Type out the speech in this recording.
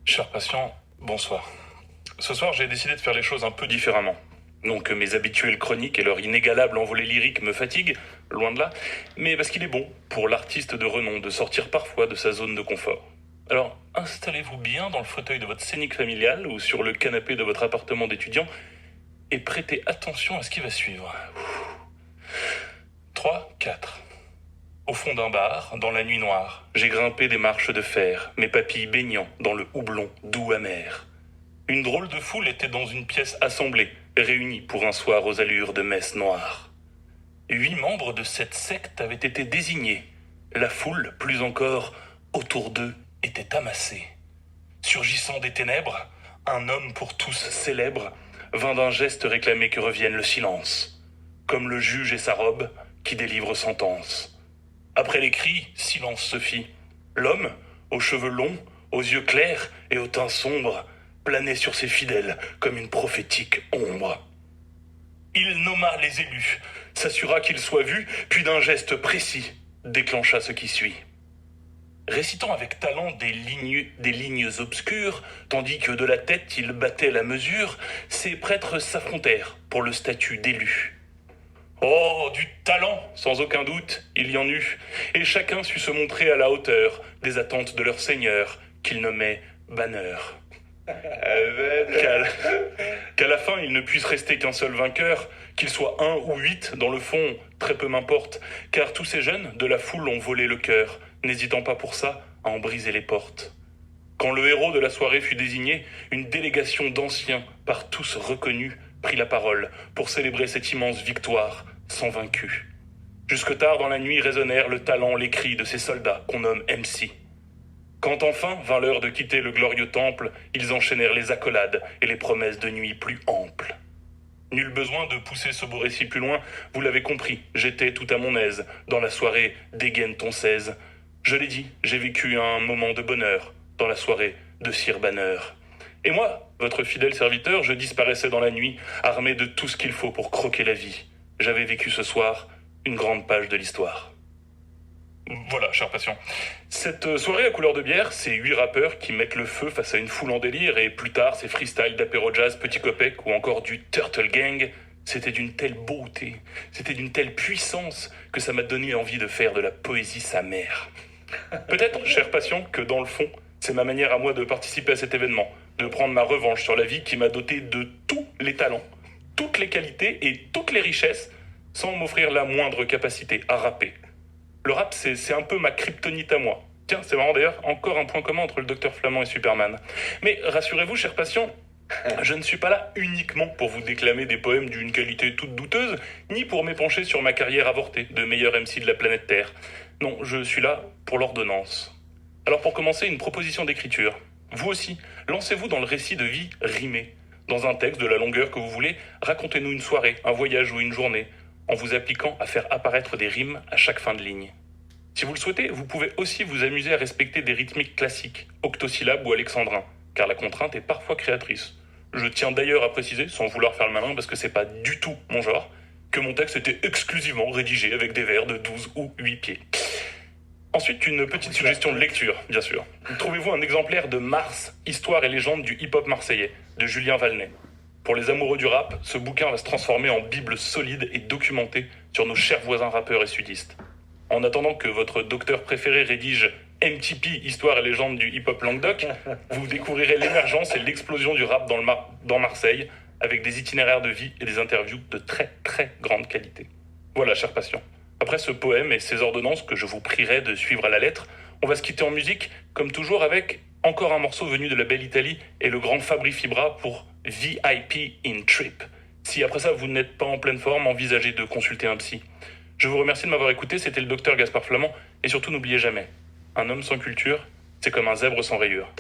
Chers patients, bonsoir. Ce soir, j'ai décidé de faire les choses un peu différemment. Non que mes habituelles chroniques et leur inégalable envolée lyrique me fatiguent, loin de là, mais parce qu'il est bon, pour l'artiste de renom, de sortir parfois de sa zone de confort. Alors, installez-vous bien dans le fauteuil de votre scénique familiale ou sur le canapé de votre appartement d'étudiant et prêtez attention à ce qui va suivre. 3, 4. Au fond d'un bar, dans la nuit noire, j'ai grimpé des marches de fer, mes papilles baignant dans le houblon doux amer. Une drôle de foule était dans une pièce assemblée, réunie pour un soir aux allures de messe noire. 8 membres de cette secte avaient été désignés. La foule, plus encore, autour d'eux, était amassée. Surgissant des ténèbres, un homme pour tous célèbre vint d'un geste réclamer que revienne le silence, comme le juge et sa robe qui délivre sentence. Après les cris, silence se fit. L'homme, aux cheveux longs, aux yeux clairs et au teint sombre, planait sur ses fidèles comme une prophétique ombre. Il nomma les élus, s'assura qu'ils soient vus, puis d'un geste précis, déclencha ce qui suit. Récitant avec talent des lignes obscures, tandis que de la tête il battait la mesure, ces prêtres s'affrontèrent pour le statut d'élu. Oh, du talent, sans aucun doute, il y en eut, et chacun sut se montrer à la hauteur des attentes de leur seigneur, qu'il nommait Banner. Qu'à la fin il ne puisse rester qu'un seul vainqueur, qu'il soit 1 ou 8, dans le fond, très peu m'importe, car tous ces jeunes de la foule ont volé le cœur, n'hésitant pas pour ça à en briser les portes. Quand le héros de la soirée fut désigné, une délégation d'anciens, par tous reconnus, prit la parole pour célébrer cette immense victoire, sans vaincu. Jusque tard dans la nuit résonnèrent le talent, les cris de ces soldats qu'on nomme MC. Quand enfin vint l'heure de quitter le glorieux temple, ils enchaînèrent les accolades et les promesses de nuit plus amples. Nul besoin de pousser ce beau récit plus loin, vous l'avez compris, j'étais tout à mon aise, dans la soirée dégaine ton 16. Je l'ai dit, j'ai vécu un moment de bonheur, dans la soirée de Sir Banner. Et moi, votre fidèle serviteur, je disparaissais dans la nuit, armé de tout ce qu'il faut pour croquer la vie. J'avais vécu ce soir une grande page de l'histoire. Voilà, cher patient. Cette soirée à couleur de bière, c'est 8 rappeurs qui mettent le feu face à une foule en délire, et plus tard, ces freestyles d'apéro jazz, Petit Copec ou encore du Turtle Gang, c'était d'une telle beauté, c'était d'une telle puissance que ça m'a donné envie de faire de la poésie sa mère. Peut-être, cher patient, que dans le fond, c'est ma manière à moi de participer à cet événement, de prendre ma revanche sur la vie qui m'a doté de tous les talents, toutes les qualités et toutes les richesses, sans m'offrir la moindre capacité à rapper. Le rap, c'est un peu ma kryptonite à moi. Tiens, c'est marrant d'ailleurs, encore un point commun entre le Docteur Flamand et Superman. Mais rassurez-vous, cher patient, je ne suis pas là uniquement pour vous déclamer des poèmes d'une qualité toute douteuse, ni pour m'épancher sur ma carrière avortée de meilleur MC de la planète Terre. Non, je suis là pour l'ordonnance. Alors pour commencer, une proposition d'écriture. Vous aussi, lancez-vous dans le récit de vie rimé. Dans un texte de la longueur que vous voulez, racontez-nous une soirée, un voyage ou une journée, en vous appliquant à faire apparaître des rimes à chaque fin de ligne. Si vous le souhaitez, vous pouvez aussi vous amuser à respecter des rythmiques classiques, octosyllabes ou alexandrins, car la contrainte est parfois créatrice. Je tiens d'ailleurs à préciser, sans vouloir faire le malin parce que c'est pas du tout mon genre, que mon texte était exclusivement rédigé avec des vers de 12 ou 8 pieds. Ensuite, une petite suggestion de lecture, bien sûr. Trouvez-vous un exemplaire de Mars, Histoire et légende du hip-hop marseillais, de Julien Valnet. Pour les amoureux du rap, ce bouquin va se transformer en bible solide et documentée sur nos chers voisins rappeurs et sudistes. En attendant que votre docteur préféré rédige MTP, Histoire et légende du hip-hop Languedoc, vous découvrirez l'émergence et l'explosion du rap dans Marseille, avec des itinéraires de vie et des interviews de très très grande qualité. Voilà, chers patients. Après ce poème et ces ordonnances que je vous prierai de suivre à la lettre, on va se quitter en musique, comme toujours avec encore un morceau venu de la belle Italie et le grand Fabri Fibra pour VIP in Trip. Si après ça vous n'êtes pas en pleine forme, envisagez de consulter un psy. Je vous remercie de m'avoir écouté, c'était le docteur Gaspard Flamand, et surtout n'oubliez jamais, un homme sans culture, c'est comme un zèbre sans rayures.